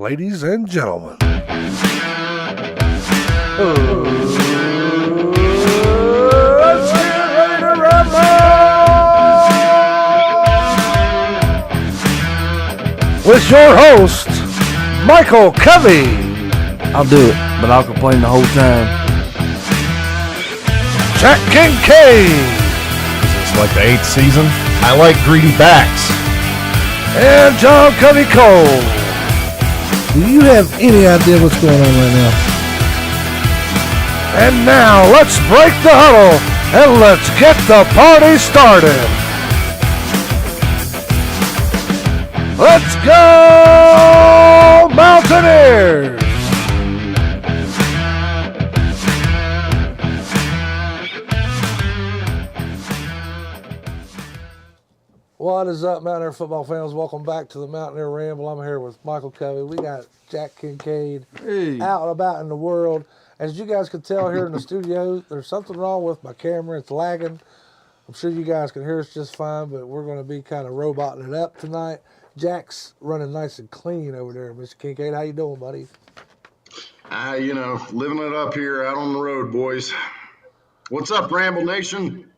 ladies and gentlemen. Let's get ready to rumble! With your host, Michael Covey. I'll do it, but I'll complain the whole time. Jack Kincaid. It's like the 8th season. I like greedy backs. And John Covey Cole. Do you have any idea what's going on right now? And now let's break the huddle and let's get the party started. Let's go Mountaineers! What is up, Mountaineer football fans? Welcome back to the Mountaineer Ramble. I'm here with Michael Covey. We got Jack Kincaid out and about in the world. As you guys can tell here in the studio, there's something wrong with my camera. It's lagging. I'm sure you guys can hear us just fine, but we're going to be kind of roboting it up tonight. Jack's running nice and clean over there, Mr. Kincaid. How you doing, buddy? Living it up here out on the road, boys. What's up, Ramble Nation?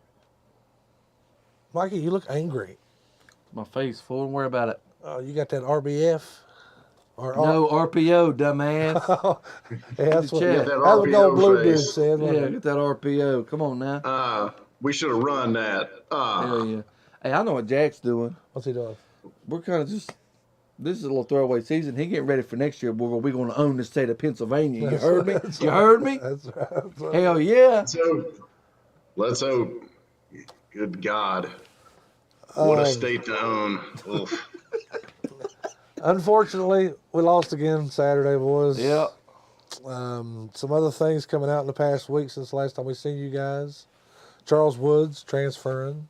Mikey, you look angry. My face full. Don't worry about it. Oh, you got that RBF? No, RPO, dumbass. Yeah, that's what Get that old blue RPO dude face. said. Yeah, get that RPO. Come on now. We should have run that. Hell yeah. Hey, I know what Jack's doing. What's he doing? We're kind of just, this is a little throwaway season. He getting ready for next year, boy, where we're going to own the state of Pennsylvania. You heard me? You heard me? That's right. That's right. Hell yeah. Let's hope. Good God. What a state to own. Oof. Unfortunately, we lost again Saturday, boys. Yeah. Some other things coming out in the past week since the last time we seen you guys. Charles Woods transferring.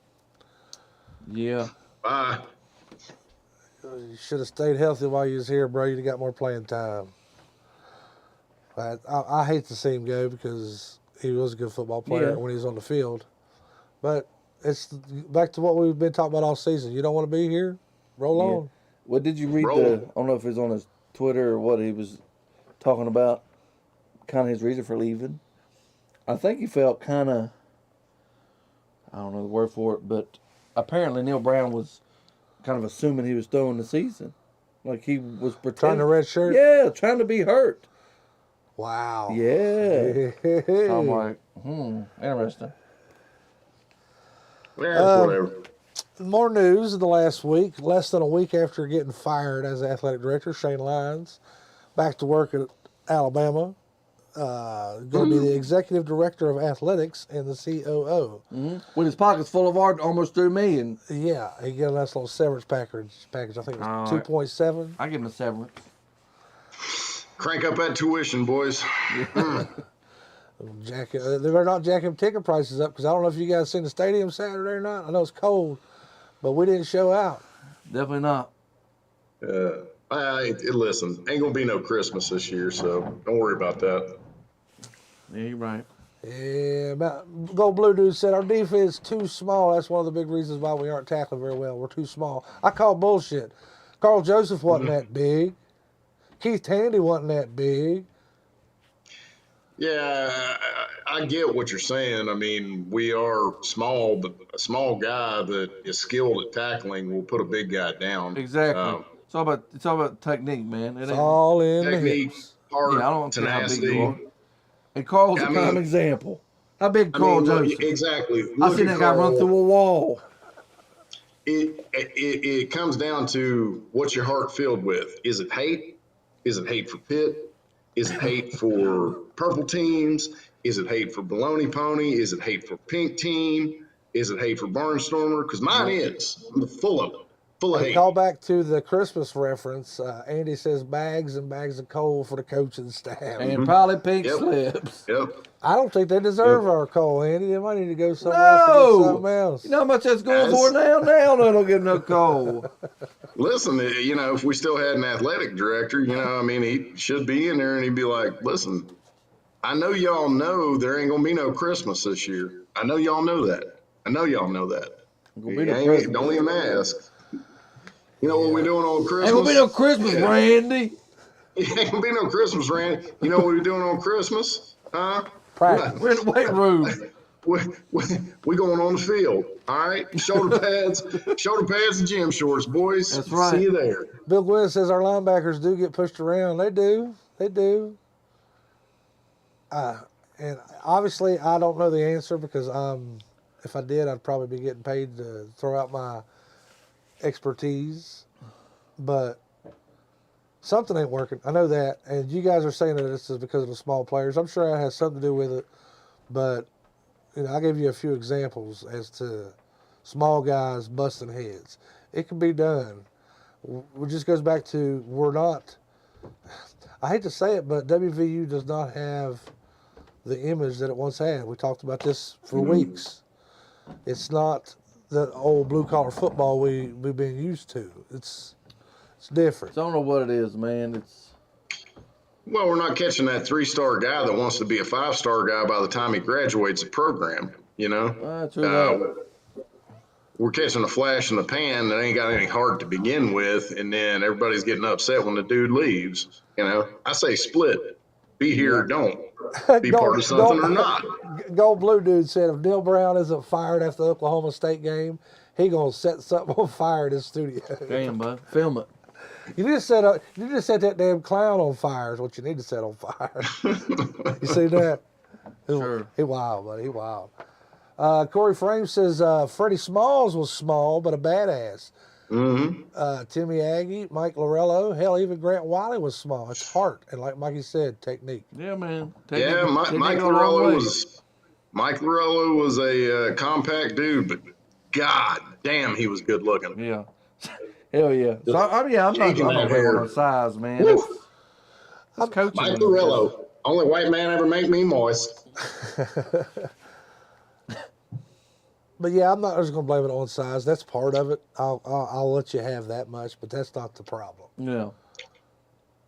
Yeah. Bye. You should have stayed healthy while you was here, bro. You'd have got more playing time. But I hate to see him go because he was a good football player when he was on the field. But it's back to what we've been talking about all season. You don't want to be here? Roll on. What did you read? Roll. I don't know if it was on his Twitter or what he was talking about, kind of his reason for leaving. I think he felt kind of, I don't know the word for it, but apparently Neil Brown was kind of assuming he was throwing the season. Like he was Trying pretending. to red shirt? Yeah, trying to be hurt. Wow. Yeah. So I'm like, interesting. Yeah, whatever. More news in the last week. Less than a week after getting fired as athletic director, Shane Lyons back to work at Alabama. Going to be the executive director of athletics and the COO. Mm-hmm. With his pockets full of art, almost $3 million. Yeah, he got a nice little severance package. I think it was 2.7. I give him a severance. Crank up that tuition, boys. They better not jack him ticket prices up because I don't know if you guys seen the stadium Saturday or not. I know it's cold, but we didn't show out. Definitely not. Listen, ain't gonna be no Christmas this year, so don't worry about that. Yeah, you're right. Yeah, Gold Blue Dude said our defense is too small. That's one of the big reasons why we aren't tackling very well. We're too small. I call bullshit. Carl Joseph wasn't that big. Keith Tandy wasn't that big. Yeah, I get what you're saying. I mean, we are small, but a small guy that is skilled at tackling will put a big guy down. Exactly. It's all about technique, man. It's all in Technique, the hips. heart, Yeah, I don't care how big tenacity. you are. And Carl's a prime example. How big Carl Joseph? Exactly. I've seen that guy run through a wall. It comes down to what's your heart filled with. Is it hate? Is it hate for Pitt? Is it hate for purple teams? Is it hate for Baloney Pony? Is it hate for Pink Team? Is it hate for Barnstormer? Because mine is. I'm full of it. Full of hate. Call back to the Christmas reference. Andy says bags and bags of coal for the coaching staff. And probably pink slips. Yep. I don't think they deserve our coal, Andy. They might need to go somewhere else to get something else. You know how much that's going for now? Now they don't get no coal. Listen, if we still had an athletic director, he should be in there and he'd be like, listen, I know y'all know there ain't going to be no Christmas this year. I know y'all know that. Don't even ask. You know what we doing on Christmas? Ain't gonna be no Christmas, Randy. It ain't gonna be no Christmas, Randy. You know what we're doing on Christmas? Huh? Practice. We're in the weight room. We going on the field. All right, shoulder pads, and gym shorts, boys. That's right. See you there. Bill Gwynn says our linebackers do get pushed around. They do. They do. And obviously, I don't know the answer because if I did, I'd probably be getting paid to throw out my expertise. But something ain't working. I know that. And you guys are saying that this is because of the small players. I'm sure that has something to do with it. But, I gave you a few examples as to small guys busting heads. It can be done. It just goes back to we're not, I hate to say it, but WVU does not have the image that it once had. We talked about this for weeks. It's not the old blue-collar football we've been used to. It's different. I don't know what it is, man. Well, we're not catching that 3-star guy that wants to be a 5-star guy by the time he graduates the program. We're catching a flash in the pan that ain't got any heart to begin with, and then everybody's getting upset when the dude leaves. I say split. Be here or don't. Be part of something or not. Gold Blue dude said if Neil Brown isn't fired after the Oklahoma State game, he gonna set something on fire in his studio. Damn, bud. Film it. You just set that damn clown on fire is what you need to set on fire. You see that? Sure. He wild, buddy. He wild. Corey Frame says Freddie Smalls was small but a badass. Mm-hmm. Timmy Aggie, Mike Lorello, hell, even Grant Wiley was small. It's heart, and like Mikey said, technique. Yeah, man. Mike Lorello was a compact dude, but god damn, he was good looking. Yeah. Hell yeah. So, I'm not on size, man. That's coaching. Mike Lorello, only white man ever make me moist. But yeah, I'm not just going to blame it on size. That's part of it. I'll let you have that much, but that's not the problem. Yeah.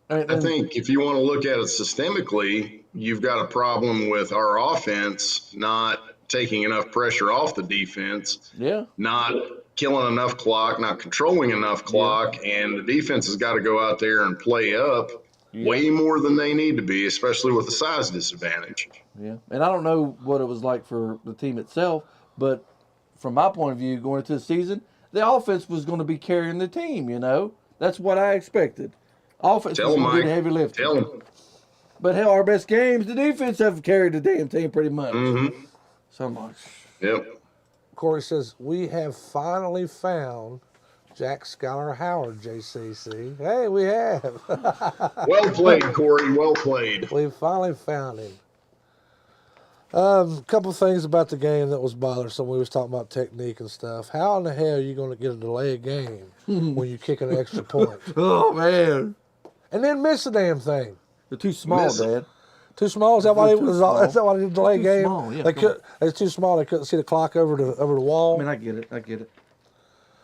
I think if you want to look at it systemically, you've got a problem with our offense not taking enough pressure off the defense. Yeah. Not killing enough clock, not controlling enough clock, and the defense has got to go out there and play up way more than they need to be, especially with the size disadvantage. Yeah. And I don't know what it was like for the team itself, but from my point of view, going into the season, the offense was going to be carrying the team, That's what I expected. Offense was going to do the heavy lifting. Tell them. But hell, our best games, the defense have carried the damn team pretty much. Mm-hmm. So much. Yep. Corey says, we have finally found Jack Schuyler Howard, JCC. Hey, we have. Well played, Corey. Well played. We finally found him. A couple of things about the game that was bothersome. We was talking about technique and stuff. How in the hell are you going to get a delayed game when you kick an extra point? Oh, man. And then miss the damn thing. They're too small, Dad. Too small? Is that why that's not why they delayed game? Small, yeah, they're too small. They couldn't see the clock over the wall. I mean, I get it.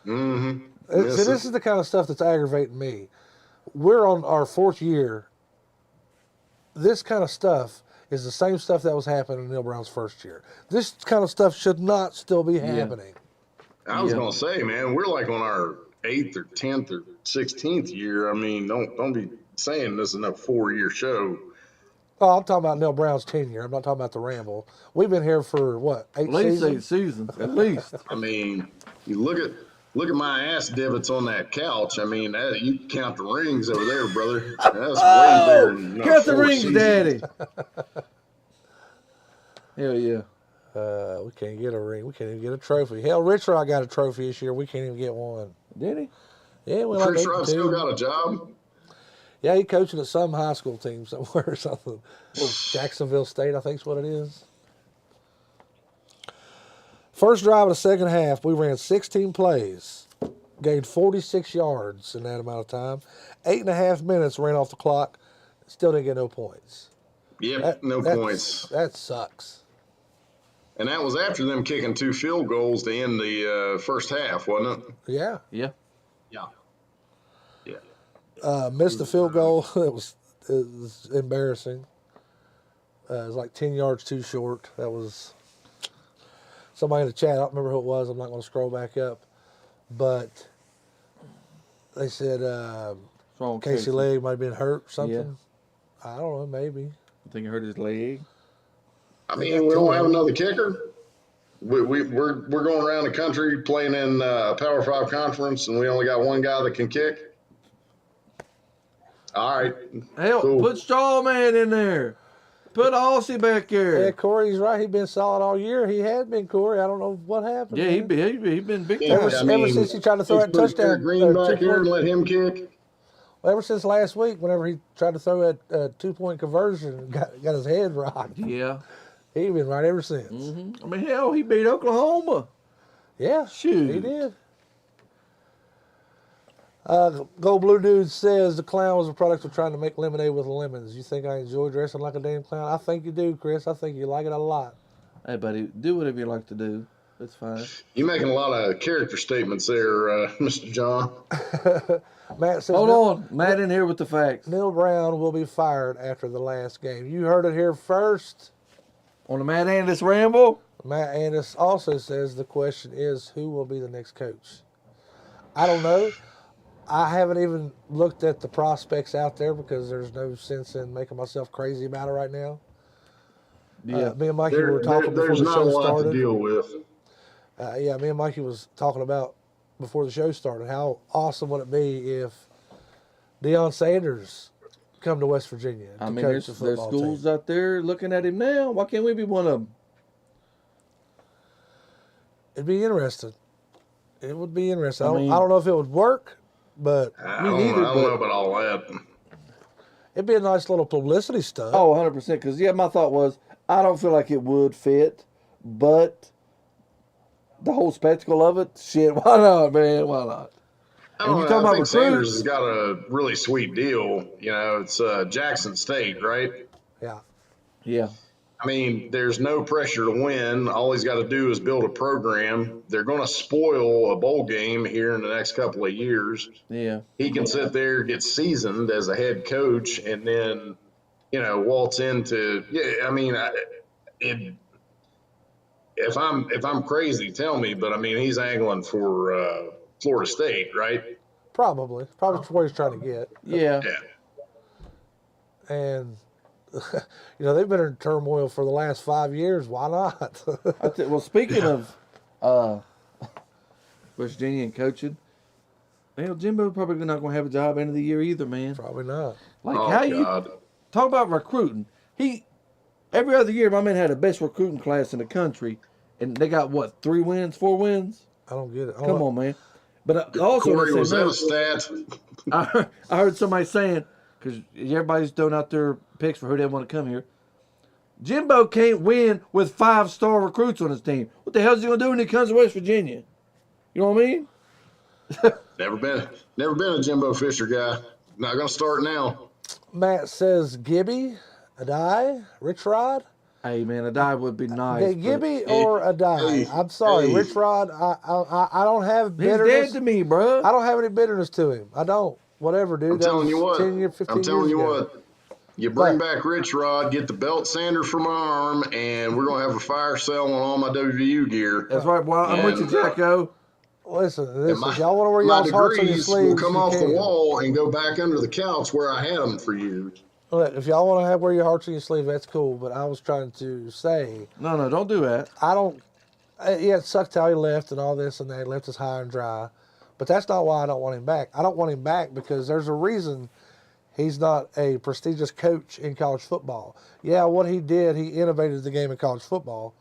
Mm-hmm. See, this is the kind of stuff that's aggravating me. We're on our 4th year. This kind of stuff is the same stuff that was happening in Neil Brown's first year. This kind of stuff should not still be happening. I was gonna say, man, we're like on our 8th or 10th or 16th year. I mean, don't be saying this is a 4-year show. Oh, I'm talking about Neil Brown's tenure. I'm not talking about the Ramble. We've been here for what, 8 seasons? At least 8 seasons, at least. I mean, you look at my ass divots on that couch. I mean, you count the rings over there, brother. That's way bigger than count the 4 rings, seasons. Daddy. Hell yeah. We can't get a ring. We can't even get a trophy. Hell, Rich Rod got a trophy this year. We can't even get one. Did he? Yeah, we Rich Rod still got a job. Yeah, he's coaching at some high school team somewhere or something. Jacksonville State, I think is what it is. First drive of the second half, we ran 16 plays, gained 46 yards in that amount of time. 8.5 minutes ran off the clock, still didn't get no points. Yep, no points. That sucks. And that was after them kicking 2 field goals to end the first half, wasn't it? Yeah. Yeah. Missed the field goal. It was embarrassing. It was like 10 yards too short. That was somebody in the chat. I don't remember who it was. I'm not going to scroll back up. But they said From wrong with Casey Legg might have been hurt or something. I don't know, maybe. I think he hurt his leg. I mean, we don't have another kicker. We're going around the country playing in a Power 5 conference, and we only got one guy that can kick. All right. Hell, cool. Put Strawman in there. Put Aussie back there. Yeah, Corey's right. He's been solid all year. He had been, Corey. I don't know what happened. Yeah, he been big time. Ever since he tried to throw that touchdown. Green back here and let him kick. Well, ever since last week, whenever he tried to throw that 2-point conversion and got his head rocked. Yeah. He's been right ever since. Mm-hmm. I mean, hell, he beat Oklahoma. Yeah, Shoot. he did. Gold Blue Dude says the clown was a product of trying to make lemonade with lemons. You think I enjoy dressing like a damn clown? I think you do, Chris. I think you like it a lot. Hey, buddy, do whatever you like to do. That's fine. You're making a lot of character statements there, Mr. John. Matt says, Hold on. Matt in here with the facts. Neil Brown will be fired after the last game. You heard it here first. On the Matt Andis Ramble. Matt Andis also says the question is, who will be the next coach? I don't know. I haven't even looked at the prospects out there because there's no sense in making myself crazy about it right now. Yeah. Me and Mikey were talking before the show started. There's not a lot to deal with. Yeah, me and Mikey was talking about before the show started how awesome would it be if Deion Sanders come to West Virginia to I mean, coach there's the football schools team. out there looking at him now. Why can't we be one of them? It'd be interesting. It would be interesting. I mean- I don't know if it would work, but I Me don't neither, know about all that. it'd be a nice little publicity stunt. Oh, 100%. Because, yeah, my thought was, I don't feel like it would fit, but the whole spectacle of it, shit, why not, man? Why not? I And don't you know, talking I about think Sanders recruits? has got a really sweet deal. You know, it's Jackson State, right? Yeah. Yeah. I mean, there's no pressure to win. All he's got to do is build a program. They're going to spoil a bowl game here in the next couple of years. Yeah. He can sit there, get seasoned as a head coach, and then, waltz into. Yeah, I mean, if I'm crazy, tell me. But I mean, he's angling for Florida State, right? Probably what he's trying to get. Yeah. Yeah. And, they've been in turmoil for the last 5 years. Why not? Well, speaking of West Virginia and coaching, hell, Jimbo probably not going to have a job end of the year either, man. Probably not. Like, Oh, how you God. talk about recruiting? Every other year, my man had the best recruiting class in the country, and they got, 3 wins, 4 wins? I don't get it. Come on, man. But also, Corey, they was said, that no, a stat? I heard somebody saying, because everybody's throwing out their picks for who they want to come here. Jimbo can't win with 5-star recruits on his team. What the hell is he going to do when he comes to West Virginia? You know what I mean? Never been a Jimbo Fisher guy. Not going to start now. Matt says Gibby, Adai, Rich Rod. Hey, man, a die would be nice. Okay, Gibby or Adai. I'm sorry, hey. Rich Rod. I don't have He's bitterness. dead to me, bro. I don't have any bitterness to him. I don't. Whatever, dude. I'm telling you what. 10 years, 15 I'm telling years you ago. what. You bring back Rich Rod, get the belt sander from my arm, and we're gonna have a fire sale on all my WVU gear. That's right, boy. I'm with you, Jacko. Listen, And if y'all want to wear my y'all's hearts on your degrees sleeves, will come you off can. the wall and go back under the couch where I had them for years. Look, if y'all want to wear your hearts on your sleeve, that's cool. But I was trying to say, No, don't do that. I don't. Yeah, it sucked how he left and all this and that. He left us high and dry. But that's not why I don't want him back. I don't want him back because there's a reason he's not a prestigious coach in college football. Yeah, what he did, he innovated the game in college football.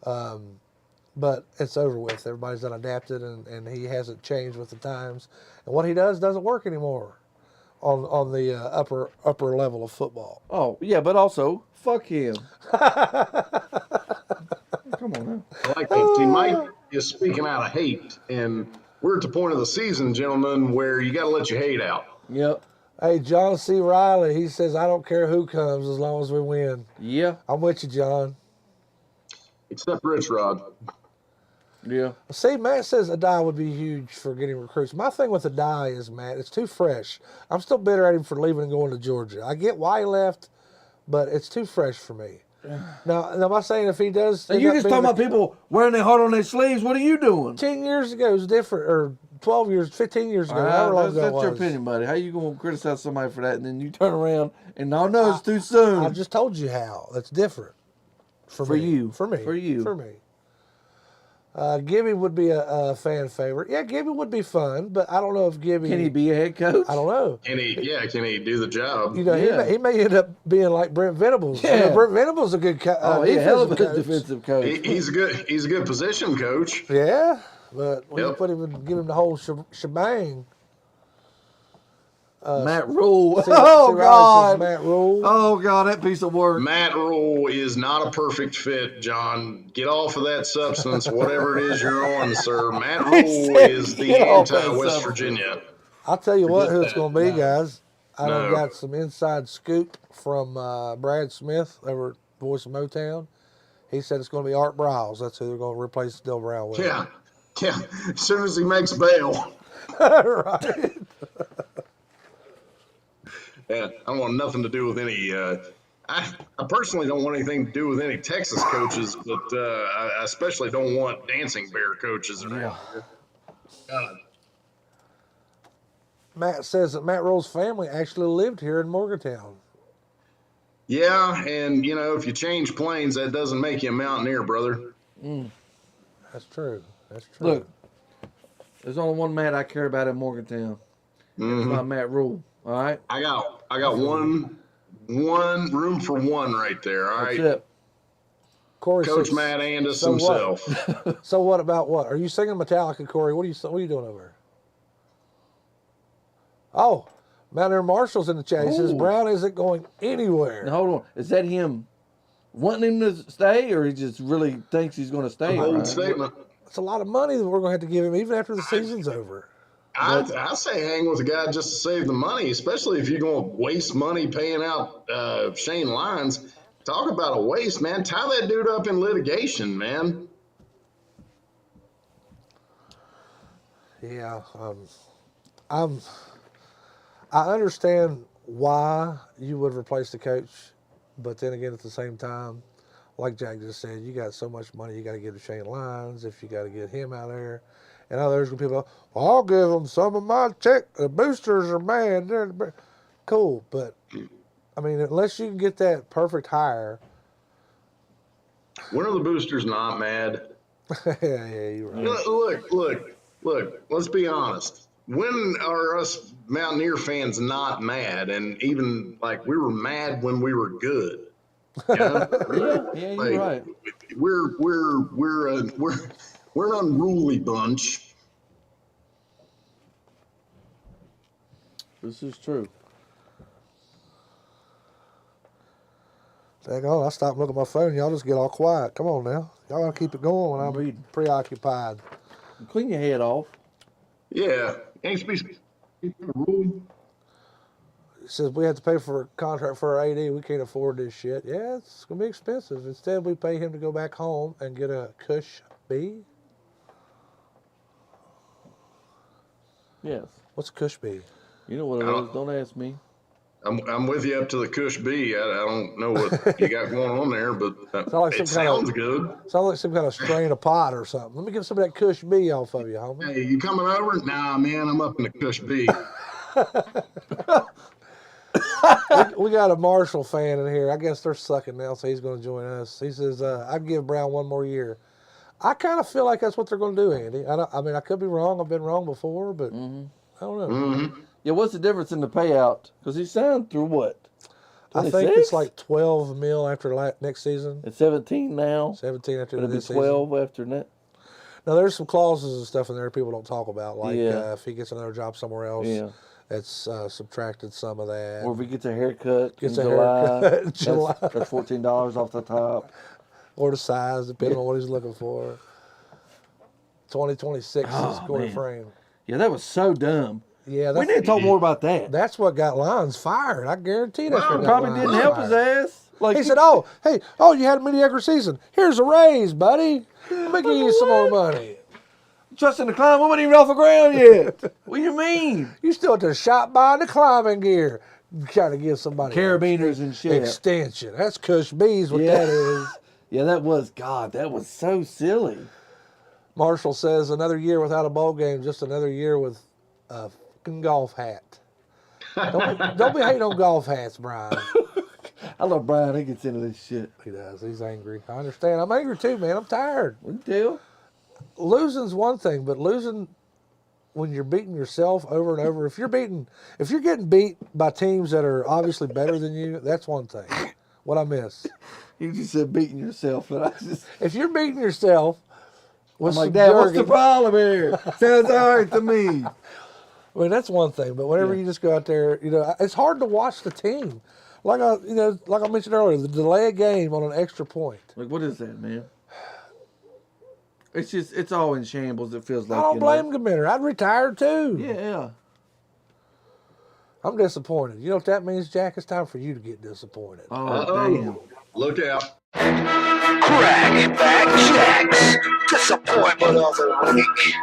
But it's over with. Everybody's done adapted, and he hasn't changed with the times. And what he does doesn't work anymore on the upper level of football. Oh, yeah, but also, fuck him. Come on now. I like that. See, Mike is speaking out of hate, and we're at the point of the season, gentlemen, where you got to let your hate out. Yep. Hey, John C. Riley, he says, I don't care who comes as long as we win. Yeah. I'm with you, John. Except Rich Rod. Yeah. See, Matt says Adai would be huge for getting recruits. My thing with Adai is, Matt, it's too fresh. I'm still bitter at him for leaving and going to Georgia. I get why he left, but it's too fresh for me. Now, am I saying if he does... And you just talking about people wearing their heart on their sleeves. What are you doing? 10 years ago was different, or 12 years, 15 years ago, however long ago it that's was. your opinion, buddy. How you gonna criticize somebody for that, and then you turn around and no, it's too soon. I just told you how. That's different. For me. you. For me. For you. For me. Gibby would be a fan favorite. Yeah, Gibby would be fun, but I don't know if Gibby... Can he be a head coach? I don't know. Can he do the job? You know, he may end up being like Brent Venables. Yeah. You know, Brent Venables is a good hell of a defensive coach. defensive coach. He's a good position coach. Yeah, but when you Yep. put him and give him the whole shebang... Matt Rule. See Oh, Riley says God. Matt Rule. Oh, God, that piece of work. Matt Rule is not a perfect fit, John. Get off of that substance, whatever it is you're on, sir. Matt Rule said, is the "Get off that anti-West substance." Virginia. I'll tell you what, Forget who it's that. going to be, guys. I done No. got some inside scoop from Brad Smith over at Voice of Motown. He said it's going to be Art Briles. That's who they're going to replace Dill Brown with. Yeah. As soon as he makes bail. Right. Yeah, I don't want nothing to do with any. I personally don't want anything to do with any Texas coaches, but I especially don't want Dancing Bear coaches around here. God. Matt says that Matt Rule's family actually lived here in Morgantown. Yeah, and you know, if you change planes, that doesn't make you a mountaineer, brother. That's true. That's true. Look, there's only one Matt I care about in Morgantown. It's not Matt Rule. All right? I got one room for one right there. All That's right, it. Corey Coach says, Matt Andis so what? himself. So what about what? Are you singing Metallica, Corey? What are you doing over there? Oh, Mountaineer Marshall's in the chat. He says Ooh. Brown isn't going anywhere. Now, hold on. Is that him wanting him to stay, or he just really thinks he's going to stay? Bold Right? statement. It's a lot of money that we're going to have to give him even after the season's over. I say hang with a guy just to save the money, especially if you're going to waste money paying out Shane Lyons. Talk about a waste, man. Tie that dude up in litigation, man. Yeah, I understand why you would replace the coach, but then again, at the same time, like Jack just said, you got so much money you got to give to Shane Lyons if you got to get him out there. And others going to people, well, I'll give them some of my check. The boosters are mad. They're cool, but I mean, unless you can get that perfect hire. When are the boosters not mad? Yeah, you're right. Look. Let's be honest. When are us Mountaineer fans not mad? And even like we were mad when we were good. You know? Yeah, Like, you're right. We're an unruly bunch. This is true. Dang on, I stopped looking at my phone. Y'all just get all quiet. Come on now. Y'all got to keep it going when I'm reading. preoccupied. Clean your head off. Yeah. Ain't rule. It says we have to pay for a contract for our AD. We can't afford this shit. Yeah, it's going to be expensive. Instead, we pay him to go back home and get a Cush B. Yes. What's a Cush B? You know what it is. Don't ask me. I'm with you up to the Cush B. I don't know what you got going on there, but like it some kind sounds of- good. Sounds like some kind of strain of pot or something. Let me get some of that Cush B off of you, homie. Hey, you coming over? Nah, man, I'm up in the Cush B. We got a Marshall fan in here. I guess they're sucking now, so he's going to join us. He says, I'd give Brown one more year. I kind of feel like that's what they're going to do, Andy. I mean, I could be wrong. I've been wrong before, but I don't know. Mm-hmm. Yeah, what's the difference in the payout? Because he signed through what? I think 26? it's like 12 mil after next season. It's 17 now. 17 after It'll be this 12 after that. Now, there's some clauses and stuff in there people don't talk about, like Yeah. if he gets another job somewhere else, Yeah. it's subtracted some of that. Or if he gets a haircut Gets in a July, haircut in July. That's $14 off the top. Or the size, depending on what he's looking for. 2026 is quarter man. frame. Yeah, that was so dumb. Yeah, We need to talk more about that. that's what got Lyons fired. I guarantee that's what got Probably Lyons didn't help his fired. ass. Like He said, "Oh, you had a mediocre season. Here's a raise, buddy. Let me give you some more money. trusting the climb. We weren't even off the ground yet. What do you mean? You still at the shop buying the climbing gear, trying to give somebody Carabiners and shit. extension. That's Cush B's. What Yeah. that is. Yeah, that was so silly. Marshall says another year without a bowl game, just another year with a fucking golf hat. Don't be hating on golf hats, Brian. I love Brian. He gets into this shit. He does. He's angry. I understand. I'm angry too, man. I'm tired. We can tell. Losing's one thing, but losing when you're beating yourself over and over. If you're getting beat by teams that are obviously better than you, that's one thing. What I miss. You just said beating yourself, but I just. If you're beating yourself, I'm like, Dad, what's the problem here? Sounds all right to me. I mean, that's one thing, but whenever you just go out there, it's hard to watch the team. Like I mentioned earlier, the delay a game on an extra point. Like, what is that, man? It's all in shambles. It feels like. I don't blame Gaminder. I'd retire too. Yeah. I'm disappointed. You know what that means, Jack? It's time for you to get disappointed. Oh, damn. Look out. Cracking back Jack's disappointment of the week.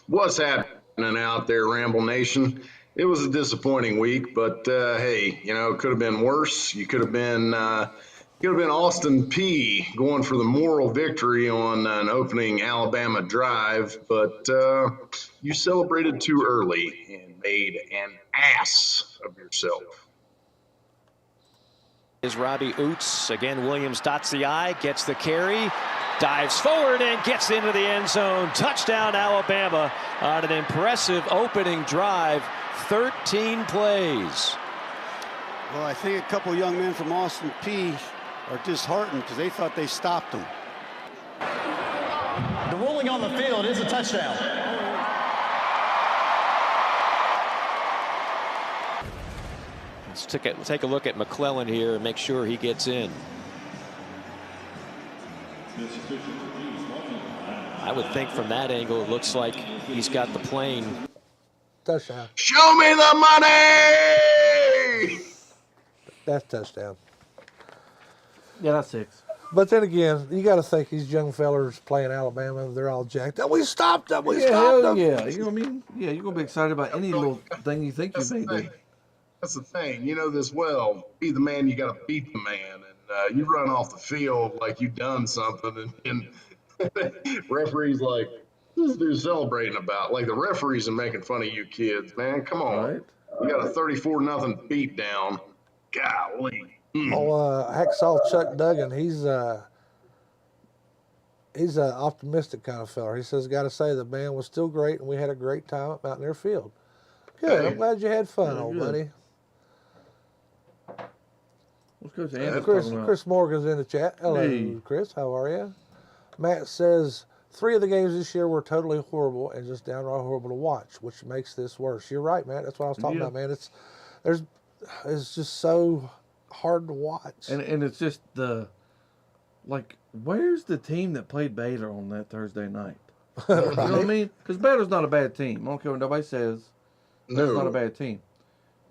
What's happening out there, Ramble Nation? It was a disappointing week, but hey, it could have been worse. You could have been Austin P going for the moral victory on an opening Alabama drive, but you celebrated too early and made an ass of yourself. Is Robbie Oots. Again, Williams dots the I, gets the carry, dives forward and gets into the end zone. Touchdown, Alabama on an impressive opening drive, 13 plays. Well, I think a couple young men from Austin P are disheartened because they thought they stopped him. The ruling on the field is a touchdown. Let's take a look at McClellan here and make sure he gets in. I would think from that angle it looks like he's got the plane. Touchdown. Show me the money! That's touchdown. Yeah, that's 6. But then again, you got to think these young fellers playing Alabama, they're all jacked up. We stopped them. We stopped them. Yeah, you know what I mean? Yeah, you're going to be excited about any little thing you think you may do. That's the thing. You know this well. Be the man, you got to beat the man. And you run off the field like you've done something. And referee's like, what's this dude celebrating about? Like the referees are making fun of you kids, man. Come on. Right. You got a 34-0 beat down. Golly. Hacksaw Chuck Duggan, he's an optimistic kind of fella. He says, got to say, the band was still great, and we had a great time at Mountaineer Field. Good. I'm glad you had fun, old buddy. Let's go to Andy. Chris Morgan's in the chat. Hello, Hey. Chris. How are you? Matt says, 3 of the games this year were totally horrible and just downright horrible to watch, which makes this worse. You're right, Matt. That's what I was talking about, man. It's just so hard to watch. And it's just where's the team that played Baylor on that Thursday night? You know what I mean? Because Baylor's not a bad team. I don't care what nobody says. Baylor's not a bad team.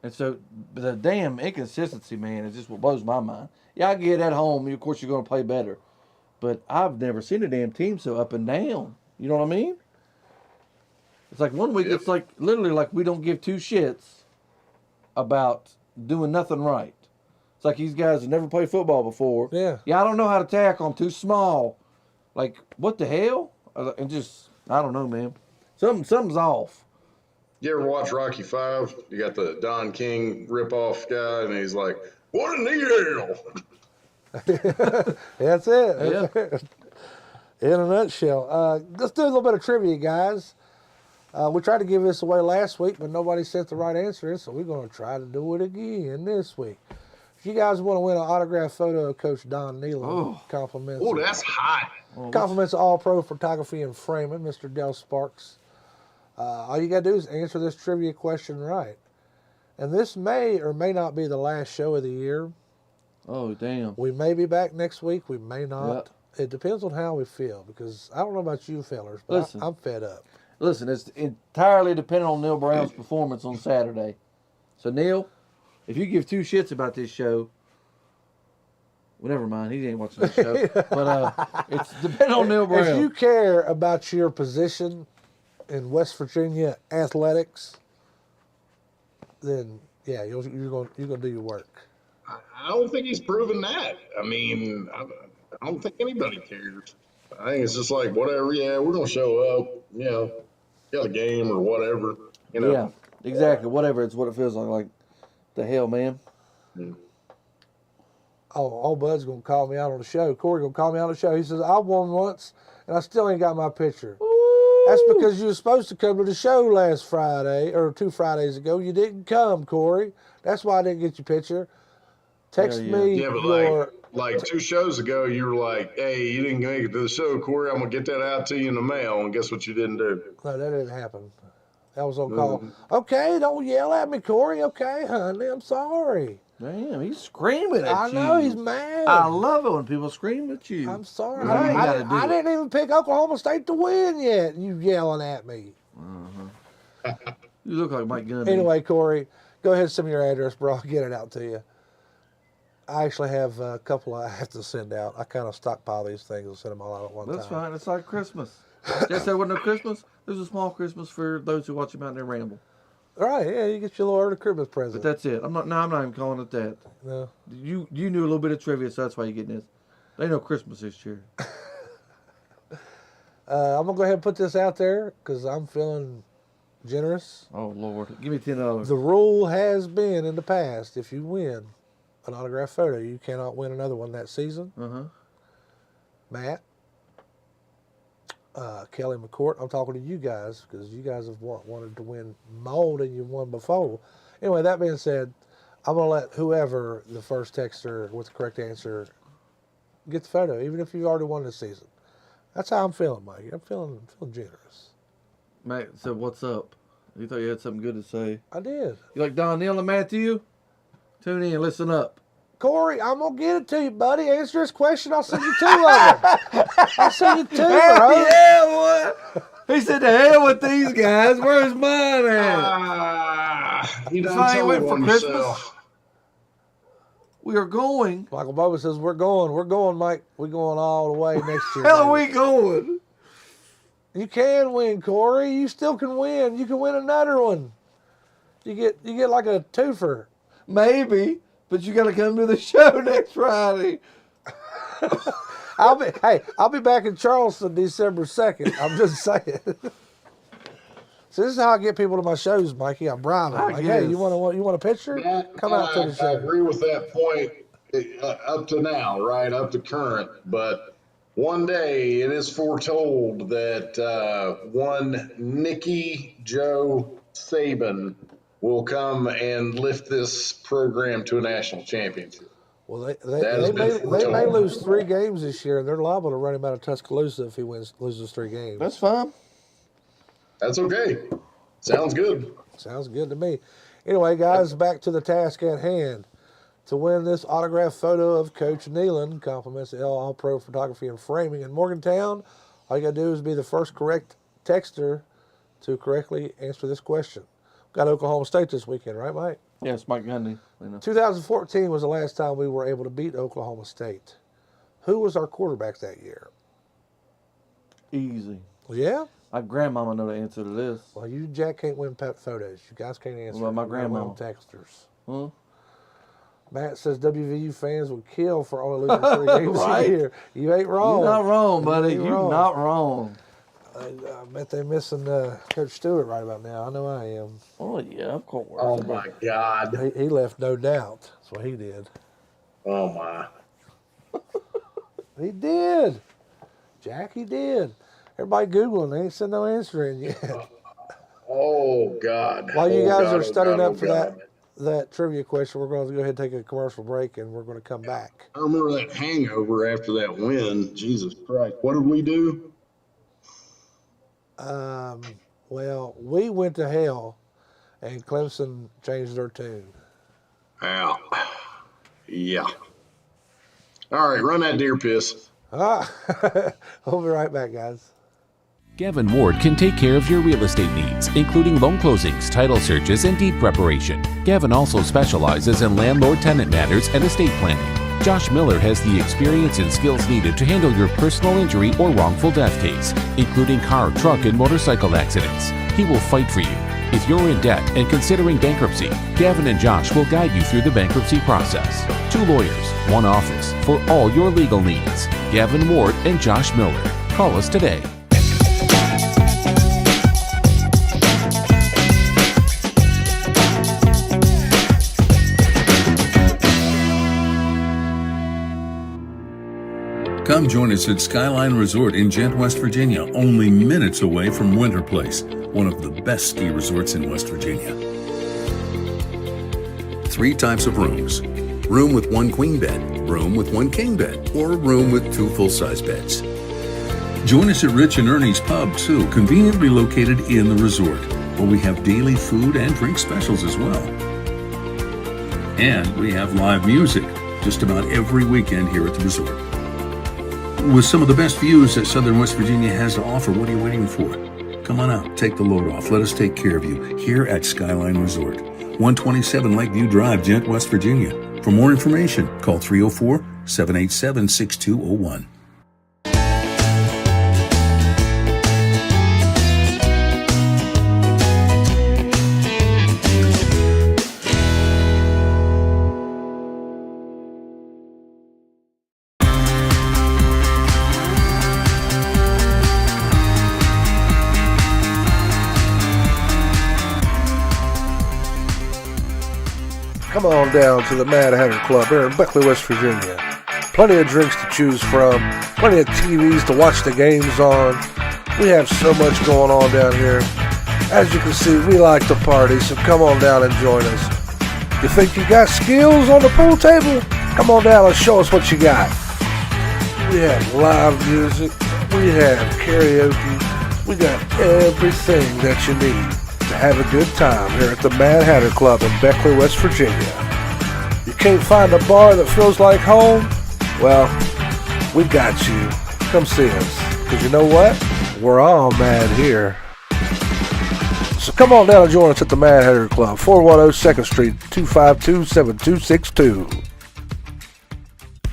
And so the damn inconsistency, man, is just what blows my mind. Yeah, I get at home, of course you're going to play better. But I've never seen a damn team so up and down. You know what I mean? It's like one week, it's like literally like we don't give two shits about doing nothing right. It's like these guys have never played football before. Yeah. Yeah, I don't know how to tackle. I'm too small. Like, what the hell? And just, I don't know, man. Something's off. You ever watch Rocky V? You got the Don King ripoff guy, and he's like, what in the hell? That's it. Yeah. In a nutshell. Let's do a little bit of trivia, guys. We tried to give this away last week, but nobody sent the right answer, so we're going to try to do it again this week. If you guys want to win an autographed photo of Coach Don Nealon, compliments. Oh, that's hot. Compliments All-Pro Photography and Framing, Mr. Del Sparks. All you got to do is answer this trivia question right. And this may or may not be the last show of the year. Oh, damn. We may be back next week. We may not. Yep. It depends on how we feel, because I don't know about you fellers, but Listen. I'm fed up. Listen, it's entirely dependent on Neil Brown's performance on Saturday. So, Neil, if you give two shits about this show, well, never mind. He ain't watching the show. But it's depending on Neil Brown. If you care about your position in West Virginia athletics, then, yeah, you're going to do your work. I don't think he's proven that. I mean, I don't think anybody cares. I think it's just like, whatever, yeah, we're going to show up, got a game or whatever, Yeah, exactly. Whatever. It's what it feels like. Like, the hell, man. Oh, old Bud's going to call me out on the show. Corey going to call me out on the show. He says, I won once, and I still ain't got my picture. Ooh. That's because you were supposed to come to the show last Friday, or 2 Fridays ago. You didn't come, Corey. That's why I didn't get your picture. Text me but your... like 2 shows ago, you were like, hey, you didn't make it to the show, Corey. I'm going to get that out to you in the mail. And guess what you didn't do? No, that didn't happen. That was on call. Okay, don't yell at me, Corey. Okay, honey, I'm sorry. Damn, he's screaming at you. I know, he's mad. I love it when people scream at you. I'm sorry. I didn't even pick Oklahoma State to win yet. You yelling at me. You look like Mike Gundy. Anyway, Corey, go ahead and send me your address, bro. I'll get it out to you. I actually have a couple I have to send out. I kind of stockpile these things and send them all out at one time. That's fine. It's like Christmas. Yes, there wasn't no Christmas. There's a small Christmas for those who watch him out there ramble. All right, yeah, you get your little early Christmas present. But that's it. I'm not even calling it that. No. You knew a little bit of trivia, so that's why you're getting this. There ain't no Christmas this year. I'm going to go ahead and put this out there because I'm feeling generous. Oh, Lord. Give me $10. The rule has been in the past, if you win an autographed photo, you cannot win another one that season. Matt, Kelly McCourt, I'm talking to you guys because you guys have wanted to win more than you won before. Anyway, that being said, I'm going to let whoever the first texter with the correct answer get the photo, even if you already won this season. That's how I'm feeling, Mike. I'm feeling generous. Matt said, what's up? You thought you had something good to say. I did. You like Donnell and Matthew? Tune in, listen up. Corey, I'm going to get it to you, buddy. Answer this question. I'll send you 2 of them. I'll send you 2, bro. Yeah, boy. He said, to hell with these guys. Where's mine at? You so done I ain't told waiting for on Christmas. yourself. We are going. Michael Bubba says, we're going. We're going, Mike. We're going all the way next year. Hell are we going? You can win, Corey. You still can win. You can win another one. You get like a twofer. Maybe, but you got to come to the show next Friday. I'll be back in Charleston December 2nd. I'm just saying. So this is how I get people to my shows, Mikey. I bribe them. Like, hey, you want a picture? Come out to the show. I agree with that point up to now, right? Up to current. But one day it is foretold that one Nicky Joe Saban will come and lift this program to a national championship. Well, they may lose 3 games this year, and they're liable to run him out of Tuscaloosa if he loses 3 games. That's fine. That's okay. Sounds good. Sounds good to me. Anyway, guys, back to the task at hand. To win this autographed photo of Coach Nealon, compliments of All Pro Photography and Framing in Morgantown, all you got to do is be the first correct texter to correctly answer this question. Got Oklahoma State this weekend, right, Mike? Yes, Mike Gundy. 2014 was the last time we were able to beat Oklahoma State. Who was our quarterback that year? Easy. Yeah? My grandmama know the answer to this. Well, you, Jack, can't win pet photos. You guys can't answer. Well, my grandmama. Texters. Huh? Matt says WVU fans would kill for only losing 3 games a year. You ain't wrong. You're not wrong, buddy. You're not wrong. I bet they're missing Coach Stewart right about now. I know I am. Oh, yeah, of course. Oh, my God. He left no doubt. That's what he did. Oh, my. He did. Jack, he did. Everybody Googling. They ain't sent no answer in yet. Oh, God. While you guys are studying up for that trivia question, we're going to go ahead and take a commercial break, and we're going to come back. I remember that hangover after that win. Jesus Christ. What did we do? Well, we went to hell, and Clemson changed their tune. Yeah. All right, run that deer piss. We'll be right back, guys. Gavin Ward can take care of your real estate needs, including loan closings, title searches, and deed preparation. Gavin also specializes in landlord-tenant matters and estate planning. Josh Miller has the experience and skills needed to handle your personal injury or wrongful death case, including car, truck, and motorcycle accidents. He will fight for you. If you're in debt and considering bankruptcy, Gavin and Josh will guide you through the bankruptcy process. 2 lawyers, 1 office for all your legal needs. Gavin Ward and Josh Miller. Call us today. Come join us at Skyline Resort in Gent, West Virginia, only minutes away from Winter Place, one of the best ski resorts in West Virginia. 3 types of rooms. Room with 1 queen bed, room with 1 king bed, or a room with 2 full-size beds. Join us at Rich and Ernie's Pub, too, conveniently located in the resort, where we have daily food and drink specials as well. And we have live music just about every weekend here at the resort. With some of the best views that Southern West Virginia has to offer, what are you waiting for? Come on out, take the load off. Let us take care of you here at Skyline Resort, 127 Lakeview Drive, Gent, West Virginia. For more information, call 304-787-6201. Come on down to the Mad Hatter Club here in Beckley, West Virginia. Plenty of drinks to choose from, plenty of TVs to watch the games on. We have so much going on down here. As you can see, we like to party, so come on down and join us. You think you got skills on the pool table? Come on down and show us what you got. We have live music, we have karaoke, we got everything that you need to have a good time here at the Mad Hatter Club in Beckley, West Virginia. You can't find a bar that feels like home? Well, we got you. Come see us. Because you know what? We're all mad here. So come on down and join us at the Mad Hatter Club, 410 2nd Street, 252-7262.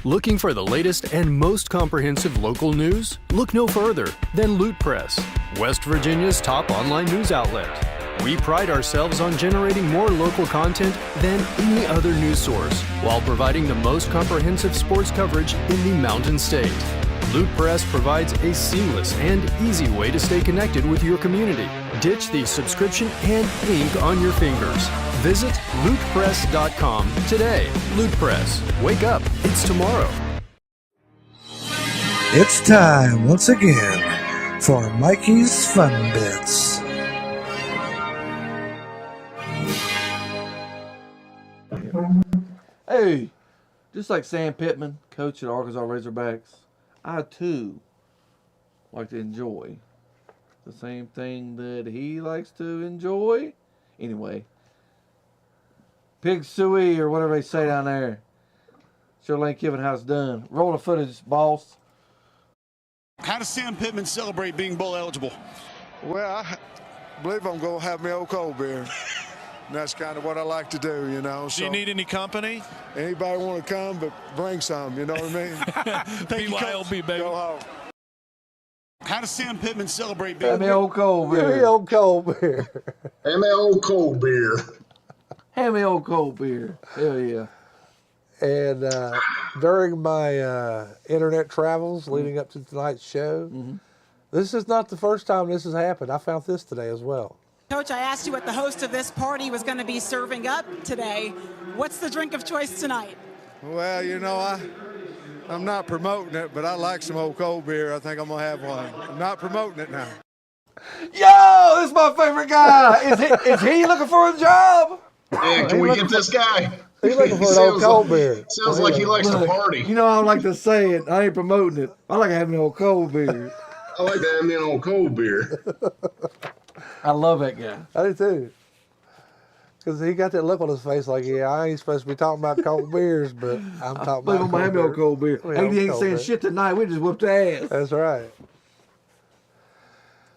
Looking for the latest and most comprehensive local news? Look no further than Loot Press, West Virginia's top online news outlet. We pride ourselves on generating more local content than any other news source, while providing the most comprehensive sports coverage in the Mountain State. Loot Press provides a seamless and easy way to stay connected with your community. Ditch the subscription and ink on your fingers. Visit lootpress.com today. Loot Press. Wake up. It's tomorrow. It's time once again for Mikey's Fun Bits. Hey, just like Sam Pittman, coach at Arkansas Razorbacks, I too like to enjoy the same thing that he likes to enjoy. Anyway, pig suey or whatever they say down there. Sure Lane Kiffin how it's done. Roll the footage, boss. How does Sam Pittman celebrate being bowl eligible? Well, I believe I'm going to have my old cold beer. And that's kind of what I like to do, you know. Do you need any company? Anybody want to come, but bring some, you know what I mean? BYOB, baby. Go home. How does Sam Pittman celebrate being Have me old cold beer. Give me old cold beer. And my old cold beer. Have me old cold beer. Hell yeah. And during my internet travels leading up to tonight's show, this is not the first time this has happened. I found this today as well. Coach, I asked you what the host of this party was going to be serving up today. What's the drink of choice tonight? Well, you know, I'm not promoting it, but I like some old cold beer. I think I'm going to have one. I'm not promoting it now. Yo, this is my favorite guy. Is he looking for a job? Yeah, can we get this guy? He's looking for an old cold beer. Sounds like he likes to party. You know, I don't like to say it. I ain't promoting it. I like having an old cold beer. I like to have me an old cold beer. I love that guy. I do too. Because he got that look on his face like, yeah, I ain't supposed to be talking about cold beers, but I'm talking about cold beer. He ain't saying shit tonight. We just whooped ass. That's right.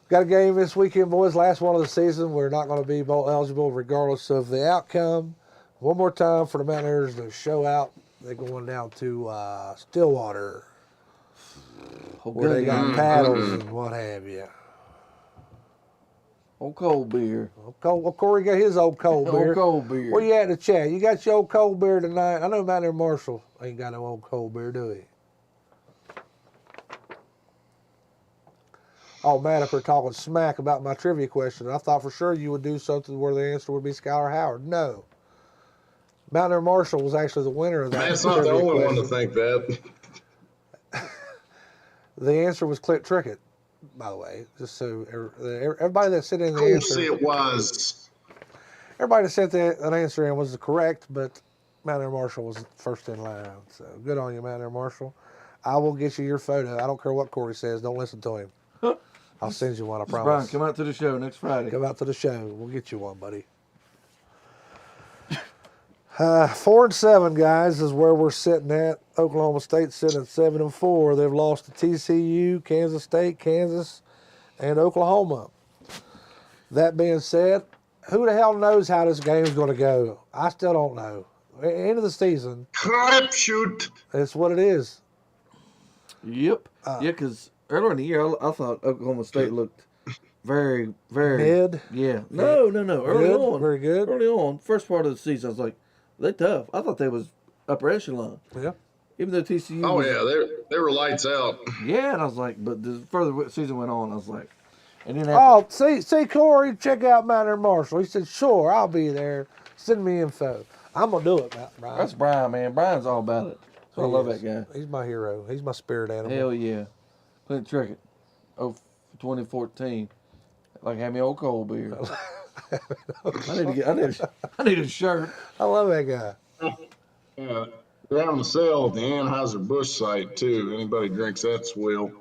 Got a game this weekend, boys. Last one of the season. We're not going to be bowl eligible regardless of the outcome. One more time for the Mountaineers to show out. They're going down to Stillwater, where they got paddles and what have you. Old cold beer. Well, Corey got his old cold beer. Old cold beer. Where you at in the chat? You got your old cold beer tonight? I know Mountaineer Marshall ain't got no old cold beer, do he? Oh, Matt up here talking smack about my trivia question. I thought for sure you would do something where the answer would be Skylar Howard. No. Mountaineer Marshall was actually the winner of that. That's not the only one to think that. The answer was Clint Trickett, by the way. Just so everybody that sent in the answer. Of course it was. Everybody that sent an answer in was correct, but Mountaineer Marshall was first in line. So good on you, Mountaineer Marshall. I will get you your photo. I don't care what Corey says. Don't listen to him. I'll send you one, I promise. Brian, come out to the show next Friday. Come out to the show. We'll get you one, buddy. 4-7, guys, is where we're sitting at. Oklahoma State sitting at 7-4. They've lost to TCU, Kansas State, Kansas, and Oklahoma. That being said, who the hell knows how this game's going to go? I still don't know. End of the season. Crapshoot. That's what it is. Yep. Yeah, because earlier in the year, I thought Oklahoma State looked very, very... Mid? Yeah. No. Early on. Very good. Early on. First part of the season, I was like, they're tough. I thought they was upper echelon. Yeah. Even though TCU they were lights out. Yeah, and I was like, but the further the season went on, I was like... And then see, Corey, check out Mountaineer Marshall. He said, sure, I'll be there. Send me info. I'm going to do it, Brian. That's Brian, man. Brian's all about it. So I love that guy. He's my hero. He's my spirit animal. Hell yeah. Clint Trickett. 2014. Like, have me old cold beer. I need a shirt. I love that guy. They're on the sale at the Anheuser-Busch site, too. Anybody drinks that swill.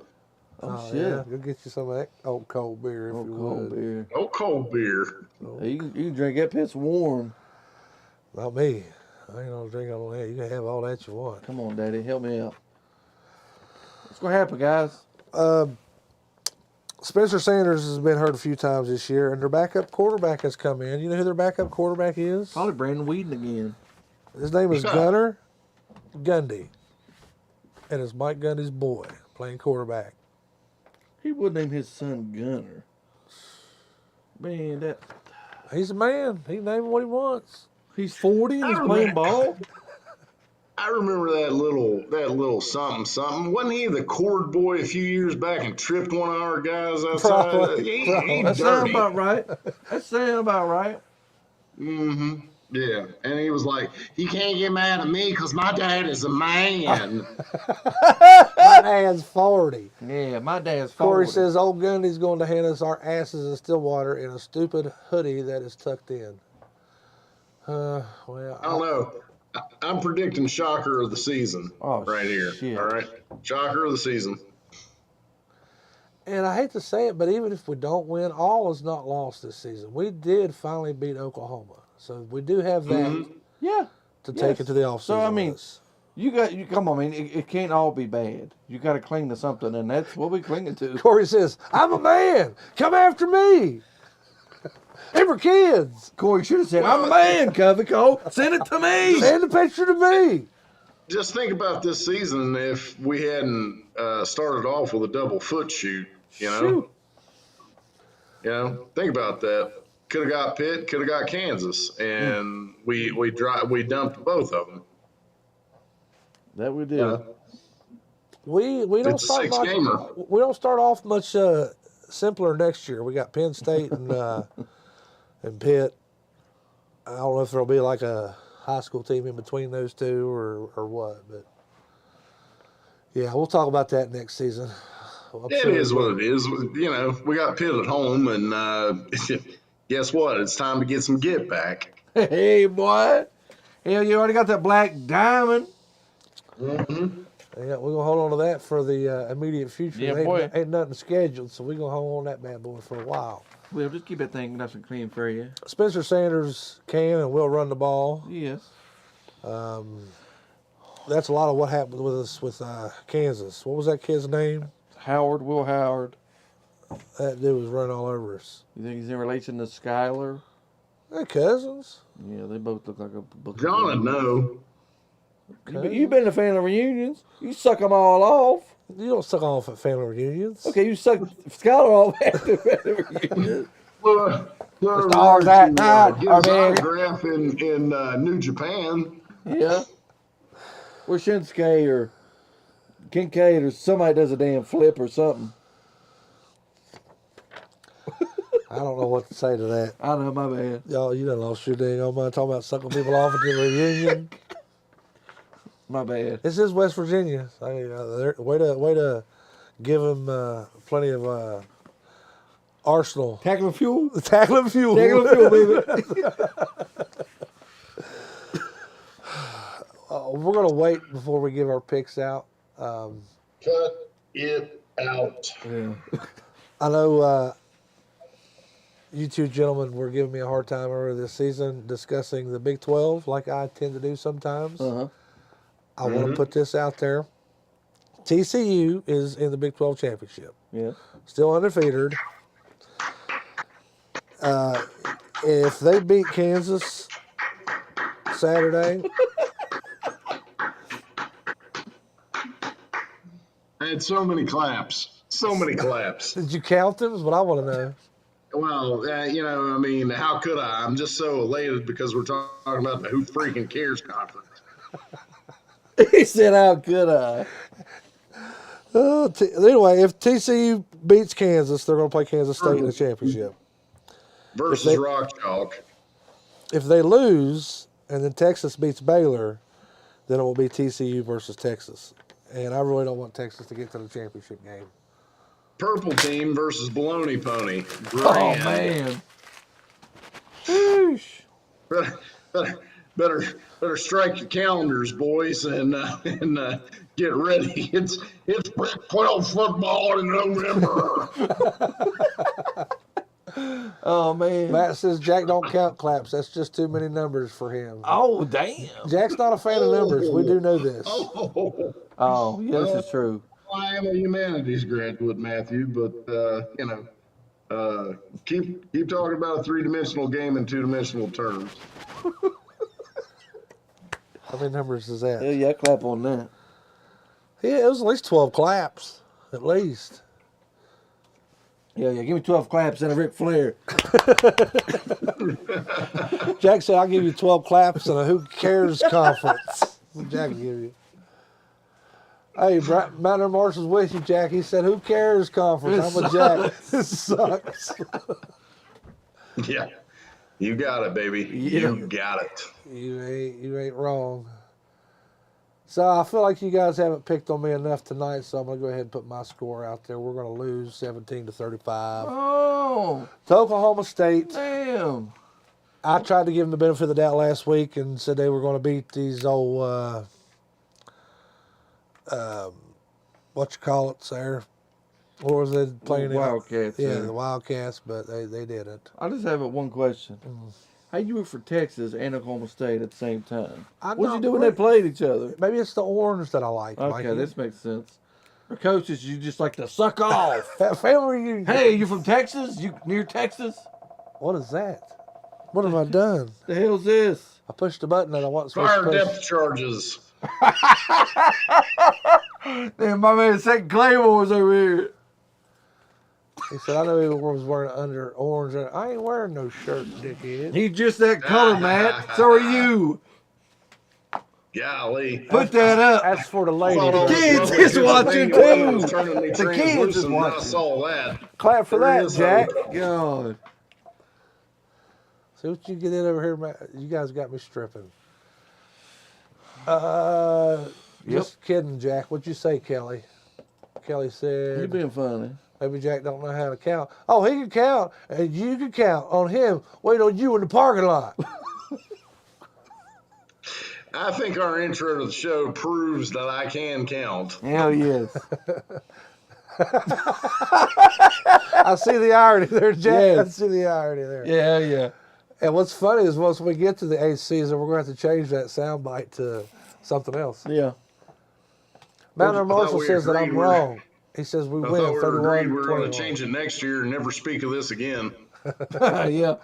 Oh, shit. Yeah. Go get you some of that old cold beer if you would. Beer. Old cold beer. You can drink that. It's warm. Not me. I ain't gonna drink all that. You can have all that you want. Come on, Daddy. Help me out. What's going to happen, guys? Spencer Sanders has been hurt a few times this year, and their backup quarterback has come in. You know who their backup quarterback is? Probably Brandon Whedon again. His name is Gunnar Gundy, and it's Mike Gundy's boy playing quarterback. He would name his son Gunner. Man, he's a man. He can name what he wants. He's 40 and he's playing ball. I remember that little something. Wasn't he the cord boy a few years back and tripped one of our guys outside? Probably. That sounds about right. That sounds about right. Mm-hmm. Yeah, and he was like, "You can't get mad at me because my dad is a man." My dad's 40. Yeah, my dad's 40. Corey says, old Gundy's going to hand us our asses in Stillwater in a stupid hoodie that is tucked in. Well, I don't know. I'm predicting shocker of the season right here. Shit. All right, shocker of the season. And I hate to say it, but even if we don't win, all is not lost this season. We did finally beat Oklahoma. So we do have that to take it to the offseason. So, I mean, you come on, man. It can't all be bad. You got to cling to something, and that's what we clinging to. Corey says, I'm a man. Come after me. They were kids. Corey should have said, I'm a man, Covey Cole. Send it to me. Send the picture to me. Just think about this season if we hadn't started off with a double foot shoot, you know? Shoot. You know, think about that. Could have got Pitt, could have got Kansas, and we dumped both of them. That we did. We don't start much. We don't start off much simpler next year. We got Penn State and Pitt. I don't know if there'll be like a high school team in between those two or what, but yeah, we'll talk about that next season. It is what it is. You know, we got Pitt at home, and guess what? It's time to get some get back. Hey, boy. Hell, you already got that black diamond. Mm-hmm. Yeah, we're going to hold on to that for the immediate future. Yeah, boy. Ain't nothing scheduled, so we're going to hold on that bad boy for a while. Well, just keep that thing nice and clean for you. Spencer Sanders can and will run the ball. Yes. That's a lot of what happened with us with Kansas. What was that kid's name? Will Howard. That dude was running all over us. You think he's in relation to Skyler? They're cousins. Yeah, they both look like a book. John would know. You've been to family reunions. You suck them all off. You don't suck off at family reunions. Okay, you suck Skyler off at the family reunions. The stars that night get are his big. autograph in New Japan. Yeah. Or Shinsuke or Kincaid or somebody does a damn flip or something. I don't know what to say to that. I know, my bad. Y'all, you done lost your dang old mind talking about sucking people off at the reunion. My bad. This is West Virginia. Way to give them plenty of arsenal. Tackling fuel? Tackling fuel. Tackling fuel, baby. We're going to wait before we give our picks out. Cut it out. Yeah. I know you two gentlemen were giving me a hard time earlier this season discussing the Big 12 like I tend to do sometimes. Uh-huh. I want to put this out there. TCU is in the Big 12 championship. Yeah. Still undefeated. If they beat Kansas Saturday, I had so many claps. So many claps. did you count them? Is what I want to know. Well, I mean, how could I? I'm just so elated because we're talking about the Who Freaking Cares conference. He said, how could I? Anyway, if TCU beats Kansas, they're going to play Kansas State in the championship. Versus Rock Chalk. If they lose and then Texas beats Baylor, then it will be TCU versus Texas. And I really don't want Texas to get to the championship game. Purple team versus Baloney Pony. Oh, man. Sheesh. Better strike your calendars, boys, and get ready. It's Pac-12 football in November. Oh, man. Matt says Jack don't count claps. That's just too many numbers for him. Oh, damn. Jack's not a fan of numbers. We do know this. Oh, yeah, this is true. I am a humanities graduate, Matthew, but keep talking about a three-dimensional game in two-dimensional terms. How many numbers is that? Yeah, clap on that. Yeah, it was at least 12 claps, at least. Yeah, give me 12 claps and a Ric Flair. Jack said, I'll give you 12 claps and a Who Cares conference. That's what Jack will give you. Hey, Mountaineer Marshall's with you, Jack. He said, Who Cares conference? I'm with Jack. This sucks. Yeah, you got it, baby. Yeah. You got it. You ain't wrong. So I feel like you guys haven't picked on me enough tonight, so I'm going to go ahead and put my score out there. We're going to lose 17-35. Oh. To Oklahoma State. Damn. I tried to give them the benefit of the doubt last week and said they were going to beat these old, there? What was they playing? Wildcats. Yeah, the Wildcats, but they didn't. I just have one question. How you root for Texas and Oklahoma State at the same time? What did you do when they played each other? Maybe it's the orange that I like. Okay, Mikey. this makes sense. Or coaches, you just like to suck off. Family reunion. Hey, you from Texas? You near Texas? What is that? What have I done? The hell's this? I pushed the button that I wasn't supposed Fire to push. depth charges. Damn, my man, Second Claymore was over here. He said, I know he was wearing under orange. I ain't wearing no shirt, dickhead. He's just that color, Matt. So are you. Golly. Put that up. That's for the ladies. The kids is watching too. The kids is I watching. saw that. Clap for that, Jack. God. See what you get in over here, Matt. You guys got me stripping. Just kidding, Jack. What'd you say, Kelly? Kelly said... You being funny. Maybe Jack don't know how to count. Oh, he can count, and you can count on him. Wait on you in the parking lot. I think our intro to the show proves that I can count. Hell yes. I see the irony there, Jack. Yes. I see the irony there. Yeah. And what's funny is once we get to the 8th season, we're going to have to change that soundbite to something else. Yeah. Mountaineer I thought Marshall we says that I'm agreed we're- wrong. He says we I win thought we were agreed 31-21. we were going to change it next year and never speak of this again. Yeah.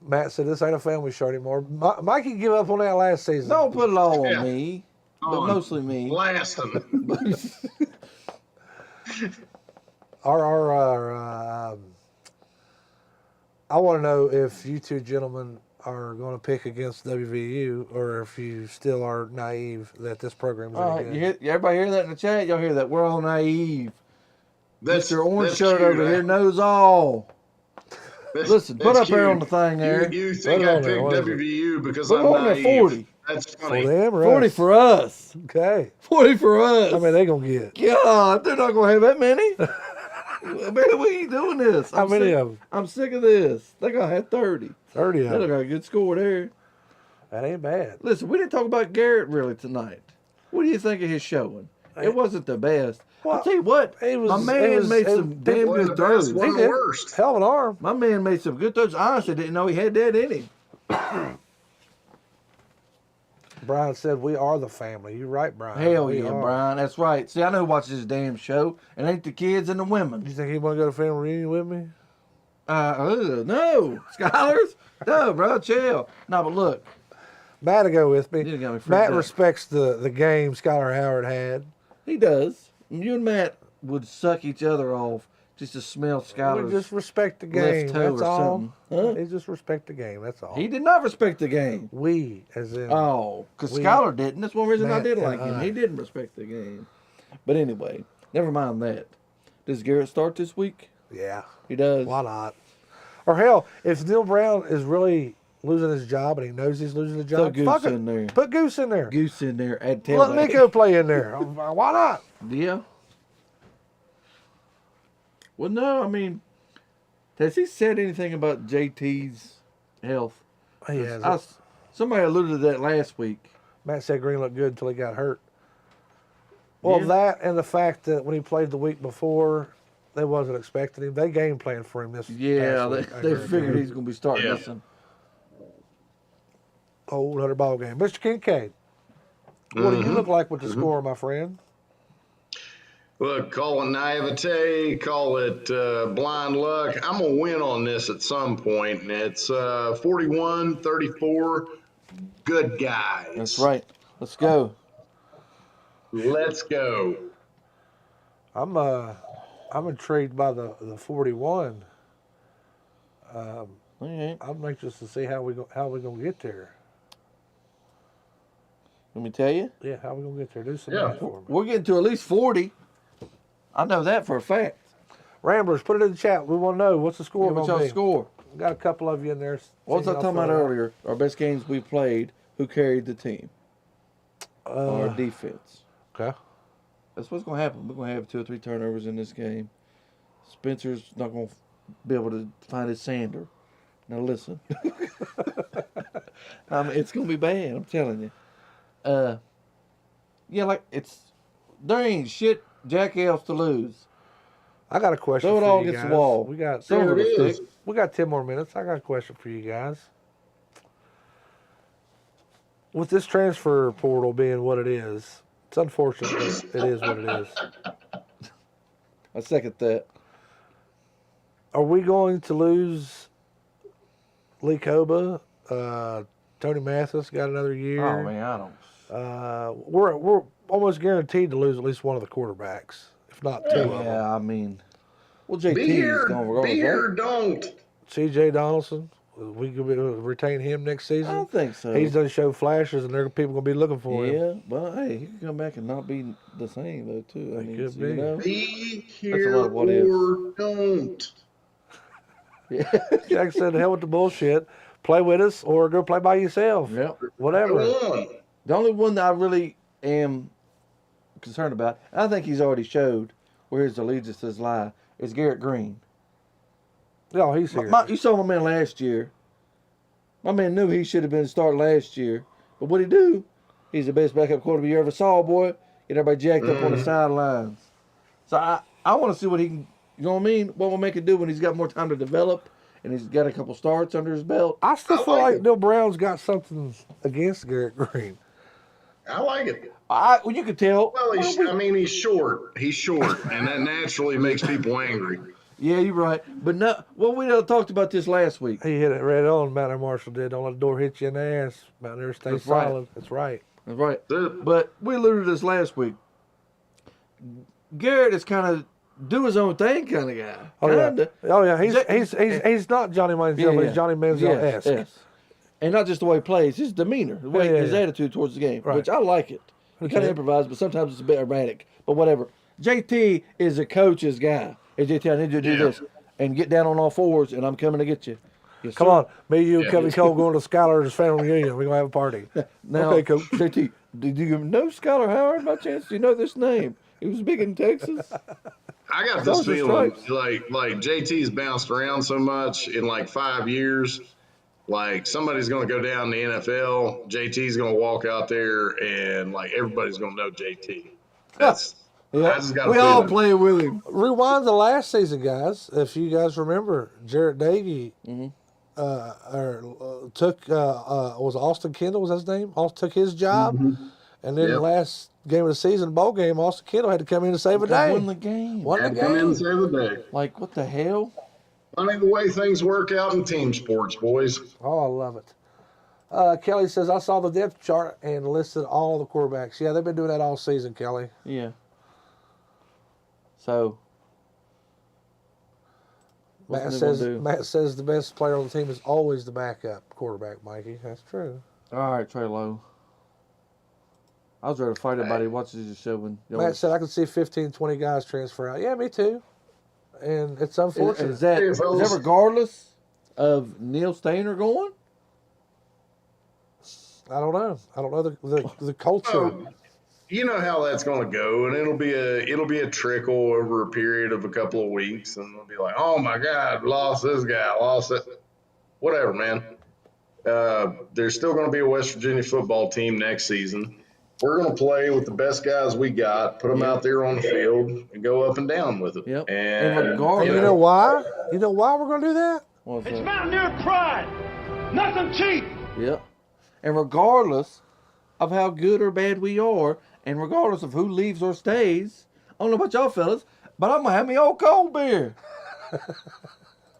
Matt said this ain't a family show anymore. Mikey gave up on that last season. Don't put it all on Yeah. me, but mostly me. Blasting. I want to know if you two gentlemen are going to pick against WVU or if you still are naive that this program's All right, everybody hear that in the chat? Y'all hear that? We're all naive. Mr. Orange Shirt cute, over here knows all. Listen, put up there on the thing there. You think I picked WVU because put I'm on naive. There 40. That's funny. For them or 40 us? for us. Okay. 40 for us. How many they going to get? God, they're not going to have that many. Man, we ain't doing this. How many of them? I'm sick of this. They're going to have 30. 30 of them. They got a good score there. That ain't bad. Listen, we didn't talk about Garrett really tonight. What do you think of his showing? It wasn't the best. I'll tell you what, my man made some damn good throws. He did. Hell of an arm. My man made some good throws. I honestly didn't know he had that in him. Brian said, we are the family. You're right, Brian. Hell we yeah, are. Brian. That's right. See, I know who watches this damn show. It ain't the kids and the women. You think he want to go to family reunion with me? No. Scholars? No, bro. Chill. No, but look. Matt will go with me. You got me freaked Matt out. respects the game Skylar Howard had. He does. You and Matt would suck each other off just to smell Skylar's We just respect the game. left toe That's or all. something. Huh? He just respect the game. That's all. He did not respect the game. We, as in. Oh, because we- Skylar didn't. That's one reason I Matt did and like him. I. He didn't respect the game. But anyway, never mind that. Does Garrett start this week? Yeah. He does. Why not? Or hell, if Neil Brown is really losing his job and he knows he's losing the job, Goose fuck it. in there. Put Goose in there. Goose in there at Let tailback. Nico play in there. Why not? Yeah. Well, no, I mean, has he said anything about JT's health? He hasn't. Somebody alluded to that last week. Matt said Green looked good until he got hurt. Well, Yeah. that and the fact that when he played the week before, they wasn't expecting him. They game planned for him this Yeah, past week. I they agree. figured he's going to be starting this one. Old 100 ball game. Mr. Kincaid, what do you look like with the score, my friend? Look, call it naivete, call it blind luck. I'm going to win on this at some point, and it's 41-34. Good guys. That's right. Let's go. Let's go. I'm intrigued by the 41. Okay. I'm anxious to see how we gonna get there. Let me tell you. Yeah, how we gonna get there? Do some Yeah. math for me. We're getting to at least 40. I know that for a fact. Ramblers, put it in the chat. We want to know what's the score What's gonna y'all be. score? We got a couple of you in there. What was I Seeing talking y'all about throw it out. earlier? Our best games we played. Who carried the team? Our defense. Okay. That's what's going to happen. We're going to have 2 or 3 turnovers in this game. Spencer's not going to be able to find his sander. Now listen. It's going to be bad. I'm telling you. Yeah, there ain't shit jack else to lose. I got a question Throw it for all you against guys. the wall. We got Silver There it stick. is. We got 10 more minutes. I got a question for you guys. With this transfer portal being what it is, it's unfortunate, but it is what it is. I second that. Are we going to lose Lee Koba? Tony Mathis got another year. Oh, man, I don't. We're almost guaranteed to lose at least one of the quarterbacks, if not two of them. Yeah, I mean, well, JT Be is here, going be regardless, here, right? don't. C.J. Donaldson, we could retain him next I season. don't think so. He's done show flashes, and there are people going to be looking for him. Yeah, well, hey, he could come back and not be the same, though, too. I He mean, could so, be. you know, Be a here lot of what ifs. or don't. Jack said, "The hell with the bullshit. Play with us or go play by yourself. Yep. Whatever." Go on. The only one that I really am concerned about, I think he's already showed where his allegiances lie, is Garrett Green. No, he's here. You saw my man last year. My man knew he should have been starting last year. But what'd he do? He's the best backup quarterback you ever saw, boy. Get everybody jacked up on the sidelines. So I want to see what he can, you know what I mean? What will make it do when he's got more time to develop and he's got a couple starts under his belt. I still feel like like it. Neil Brown's got something against Garrett Green. I like it. Well, you could tell. Well, he's short. He's short, and that naturally makes people angry. Yeah, you're right. But no, well, we talked about this last week. He hit it right on. Mountaineer Marshall did. Don't let the door hit you in the ass. Mountaineer stay That's right. solid. That's right. That's right. But we alluded to this last week. Garrett is kind of do his own thing kind of guy. Oh Kinda. yeah. Oh yeah. He's not Johnny Manziel, but he's Johnny Manziel-esque. Yes. And not just the way he plays, his demeanor, the way his attitude towards the game, which I like it. He kind of improvises, but sometimes it's a bit erratic. But whatever. JT is a coach's guy. Hey, JT, I need you to do this and get down on all fours, and I'm coming to get you. Yes, Come on, me, you, Kevin Cole going to Skylar's family reunion. We're gonna have a party. Now, okay, Coach. JT, did you know Skylar Howard by chance? Do you know this name? He was big in Texas. I got this feeling like JT's bounced around so much in like 5 years. Like somebody's going to go down the NFL. JT's going to walk out there, and like everybody's going to know JT. That's I just got. We all play with him. Rewind the last season, guys. If you guys remember, Jarrett Davey took was Austin Kendall was his name? Took his job, and then the last game of the season, bowl game, Austin Kendall had to come in and save a day. Won the game. Come in and save a day. Like what the hell? Funny the way things work out in team sports, boys. Oh, I love it. Kelly says, I saw the depth chart and listed all the quarterbacks. Yeah, they've been doing that all season, Kelly. Yeah. So, Matt says the best player on the team is always the backup quarterback, Mikey. That's true. All right, Trey Lowe. I was ready to fight everybody who watches the show. Matt said, I could see 15, 20 guys transfer out. Yeah, me too. And it's unfortunate. Is that regardless of Neil Stainer going? I don't know. I don't know the culture. You know how that's going to go, and it'll be a trickle over a period of a couple of weeks, and it'll be like, oh my God, lost this guy, lost it, whatever, man. There's still going to be a West Virginia football team next season. We're going to play with the best guys we got, put them out there on the field, and go up and down with it. Yep. And you know why? You know why we're going to do that? It's Mountaineer pride. Nothing cheap. Yep. And regardless of how good or bad we are, and regardless of who leaves or stays, I don't know about y'all fellas, but I'm going to have me old cold beer.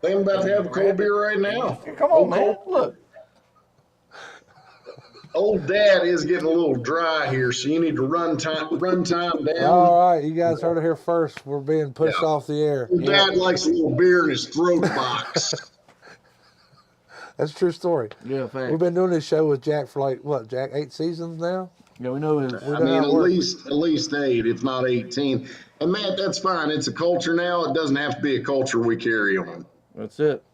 I'm about to have a cold beer right now. Come on, man. Look. Old Dad is getting a little dry here, so you need to run time down. All right, you guys heard it here first. We're being pushed off the air. Old Dad likes a little beer in his throat box. That's a true story. Yeah, fact. We've been doing this show with Jack for Jack, 8 seasons now? Yeah, we know him. I mean, at least 8, if not 18. And Matt, that's fine. It's a culture now. It doesn't have to be a culture we carry on. That's it.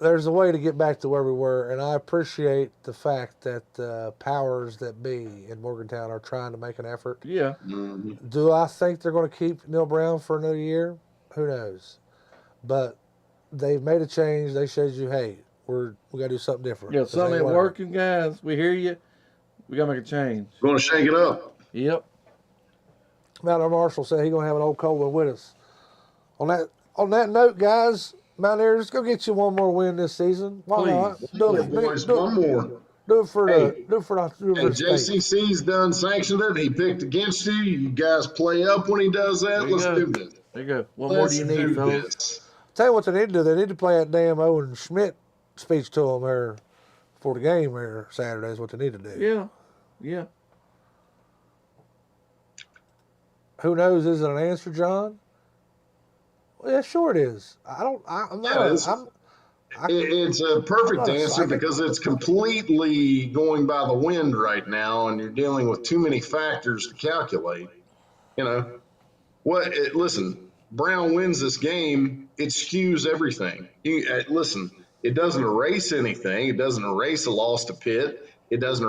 There's a way to get back to where we were, and I appreciate the fact that the powers that be in Morgantown are trying to make an effort. Yeah. Mm-hmm. Do I think they're going to keep Neil Brown for another year? Who knows? But they've made a change. They showed you, hey, we got to do something different. Yeah, something ain't working, guys. We hear you. We got to make a change. Going to shake it up. Yep. Mountaineer Marshall said he's going to have an old cold one with us. On that note, guys, Mountaineers, go get you one more win this season. Why not? One more. Do it for and the JCC's done sanctioned it. He picked against you. You guys play up when he does that. Let's do this. There you go. What more do you need, fellas? Tell you what they need to do. They need to play that damn Owen Schmidt speech to them there before the game there Saturday is what they need to do. Yeah. Who knows? Is it an answer, John? Well, yeah, sure it is. It's a perfect answer because it's completely going by the wind right now, and you're dealing with too many factors to calculate. You know, listen, Brown wins this game, it skews everything. Listen, it doesn't erase anything. It doesn't erase a loss to Pitt. It doesn't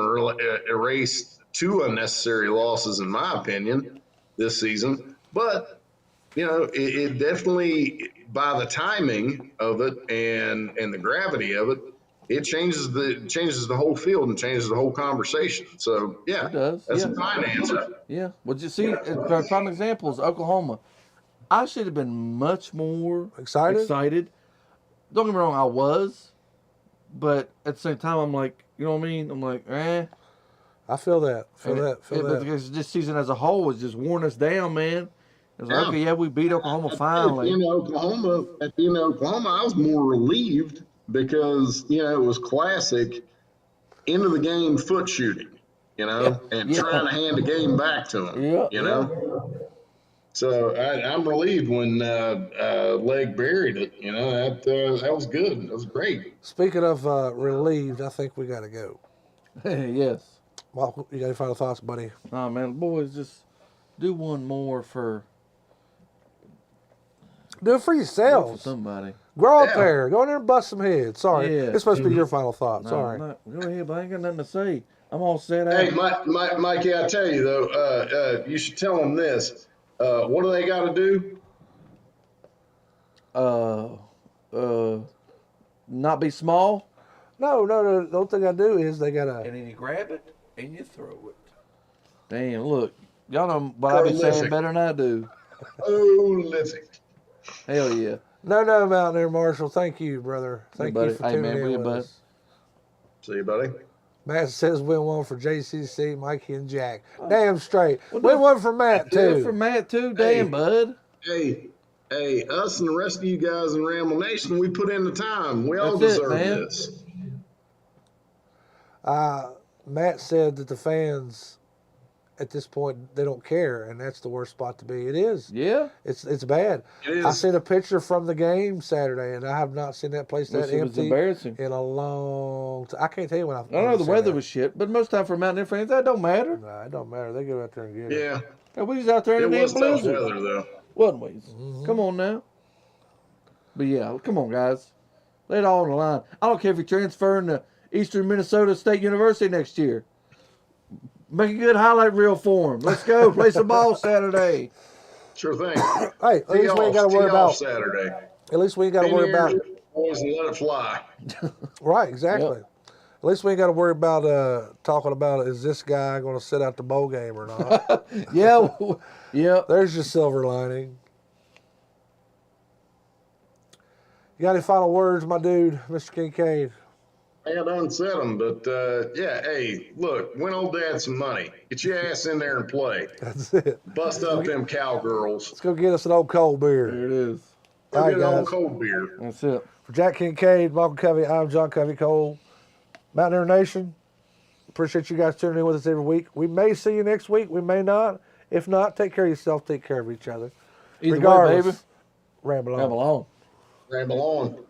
erase 2 unnecessary losses, in my opinion, this season. But you know, it definitely, by the timing of it and the gravity of it, it changes the whole field and changes the whole conversation. So yeah, it does. That's a fine answer. Yeah. Well, you see, prime examples, Oklahoma. I should have been much more excited. Don't get me wrong, I was, but at the same time, I'm like, you know what I mean? I'm like, I feel that. Because this season as a whole has just worn us down, man. It was like, okay, yeah, we beat Oklahoma finally. At the end of Oklahoma, I was more relieved because, you know, it was classic end of the game foot shooting, you know, and trying to hand the game back to them, you know. So I'm relieved when Leg buried it. You know, that was good. That was great. Speaking of relieved, I think we got to go. Yes. Well, you got any final thoughts, buddy? Oh, man, boys, just do one more for... Do it for yourselves. Do it for somebody. Grow up there. Go in there and bust some heads. Sorry. Yeah. It's supposed to be your final thought. No, Sorry. no, go ahead, but I ain't got nothing to say. I'm all set out. Hey, Mikey, I tell you though, you should tell them this. What do they got to do? Not be small. No. The only thing I do is they gotta. And then you grab it and you throw it. Damn, look, y'all know what I be saying better than I do. Prolific. Hell yeah. No, Mountaineer Marshall. Thank you, brother. Thank you for tuning in with us. See you, buddy. Matt says win one for JCC, Mikey, and Jack. Damn straight. Win one for Matt, too. Win for Matt, too. Damn, bud. Hey, us and the rest of you guys in Ramble Nation, we put in the time. We all deserve this. Matt said that the fans, at this point, they don't care, and that's the worst spot to be. It is. Yeah. It's bad. It is. I seen a picture from the game Saturday, and I have not seen that place that It was empty embarrassing. in a long time. I can't tell you when I know the weather was shit, but most time for Mountaineer fans, that don't matter. Nah, it don't matter. They go out there and get it. Yeah. And we was out there in It the was damn tough blizzard. weather, though. Wasn't we? Come on now. But yeah, come on, guys. Lay it all on the line. I don't care if you're transferring to Eastern Minnesota State University next year. Make a good highlight reel for them. Let's go. Play some ball Saturday. Sure thing. Hey, at least we ain't got to worry about Saturday. At least we ain't got to worry about boys and let it fly. Right, exactly. Yep. At least we ain't got to worry about talking about is this guy going to sit out the bowl game or not. Yeah. There's your silver lining. You got any final words, my dude, Mr. Kincaid? I done said them, but yeah, hey, look, win old dad some money. Get your ass in there and play. That's it. Bust up them cowgirls. Let's go get us an old cold beer. There it is. Go All right, get an old guys. cold beer. That's it. For Jack Kincaid, Michael Covey, I'm John Covey Cole. Mountaineer Nation, appreciate you guys tuning in with us every week. We may see you next week. We may not. If not, take care of yourself. Take care of each other. Either Regardless, way, baby. Ramble on. Ramble on. Ramble on.